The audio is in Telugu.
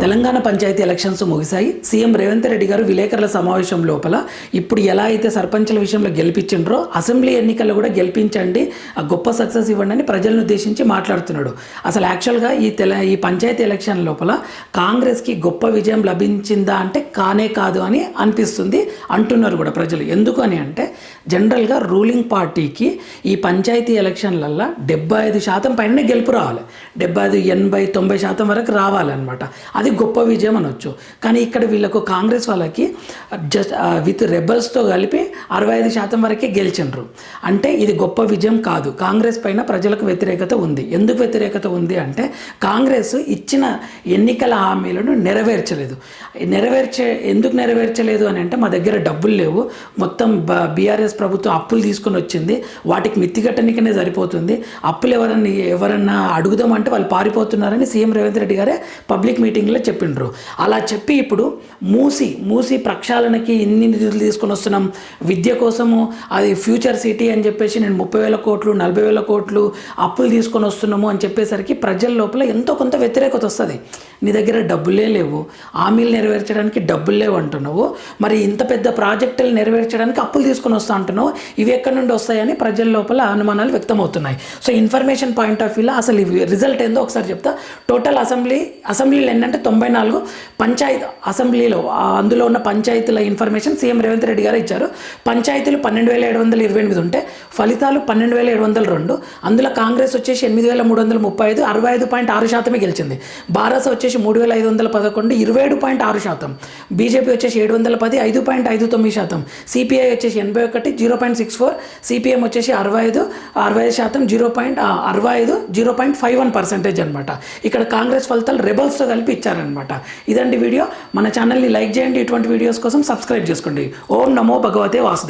తెలంగాణ పంచాయతీ ఎలక్షన్స్ ముగిశాయి. సీఎం రేవంత్ రెడ్డి గారు విలేకరుల సమావేశం లోపల ఇప్పుడు ఎలా అయితే సర్పంచ్ల విషయంలో గెలిపించిండ్రో అసెంబ్లీ ఎన్నికల్లో కూడా గెలిపించండి, ఆ గొప్ప సక్సెస్ ఇవ్వండి అని ప్రజలను ఉద్దేశించి మాట్లాడుతున్నాడు. అసలు యాక్చువల్గా ఈ పంచాయతీ ఎలక్షన్ లోపల కాంగ్రెస్కి గొప్ప విజయం లభించిందా అంటే కానే కాదు అని అనిపిస్తుంది అంటున్నారు కూడా ప్రజలు. ఎందుకు అని అంటే జనరల్గా రూలింగ్ పార్టీకి ఈ పంచాయతీ ఎలక్షన్లల్లో 75% పైననే గెలుపు రావాలి, 75, 80, 90% వరకు రావాలన్నమాట. అది గొప్ప విజయం అనొచ్చు. కానీ ఇక్కడ వీళ్ళకు కాంగ్రెస్ వాళ్ళకి జస్ట్ విత్ రెబల్స్తో కలిపి 65% వరకే గెలిచిండ్రు. అంటే ఇది గొప్ప విజయం కాదు. కాంగ్రెస్ పైన ప్రజలకు వ్యతిరేకత ఉంది. ఎందుకు వ్యతిరేకత ఉంది అంటే కాంగ్రెస్ ఇచ్చిన ఎన్నికల హామీలను నెరవేర్చలేదు. ఎందుకు నెరవేర్చలేదు అని అంటే మా దగ్గర డబ్బులు లేవు, మొత్తం బీఆర్ఎస్ ప్రభుత్వం అప్పులు తీసుకొని వచ్చింది, వాటికి మిత్తిగట్టనికనే సరిపోతుంది, అప్పులు ఎవరన్నా అడుగుదామంటే వాళ్ళు పారిపోతున్నారని సీఎం రేవంత్ రెడ్డి గారే పబ్లిక్ మీటింగ్లో చెప్పిండ్రు. అలా చెప్పి ఇప్పుడు మూసి ప్రక్షాళనకి ఇన్ని నిధులు తీసుకొని వస్తున్నాం, విద్య కోసము అది ఫ్యూచర్ సిటీ అని చెప్పేసి నేను 30,000 కోట్లు 40,000 కోట్లు అప్పులు తీసుకొని వస్తున్నాము అని చెప్పేసరికి ప్రజల లోపల ఎంతో కొంత వ్యతిరేకత వస్తుంది. నీ దగ్గర డబ్బులే లేవు, హామీలు నెరవేర్చడానికి డబ్బులు లేవు అంటున్నావు, మరి ఇంత పెద్ద ప్రాజెక్టులు నెరవేర్చడానికి అప్పులు తీసుకొని వస్తా అంటున్నావు, ఇవి ఎక్కడి నుండి వస్తాయని ప్రజల లోపల అనుమానాలు వ్యక్తమవుతున్నాయి. సో ఇన్ఫర్మేషన్ పాయింట్ ఆఫ్ వ్యూలో అసలు రిజల్ట్ ఏందో ఒకసారి చెప్తా. టోటల్ అసెంబ్లీలో ఏంటంటే 94 పంచాయతీ అసెంబ్లీలో అందులో ఉన్న పంచాయతీల ఇన్ఫర్మేషన్ సీఎం రేవంత్ రెడ్డి గారు ఇచ్చారు. పంచాయతీలు 12,728 ఉంటే ఫలితాలు 12,702. అందులో కాంగ్రెస్ వచ్చేసి 8,335, 65.6% గెలిచింది. భారత వచ్చేసి 3,511, 27.6%. బీజేపీ వచ్చేసి 710, 5.59%. సిపిఐ వచ్చేసి 81, 0.64. సిపిఎం వచ్చేసి 65%, 0.51% అనమాట. ఇక్కడ కాంగ్రెస్ ఫలితాలు రెబల్స్తో కలిపి ఇచ్చారనమాట. ఇదండి వీడియో. మన ఛానల్ని లైక్ చేయండి, ఇటువంటి వీడియోస్ కోసం సబ్స్క్రైబ్ చేసుకోండి. ఓం నమో భగవతే వాసుదేవాయ.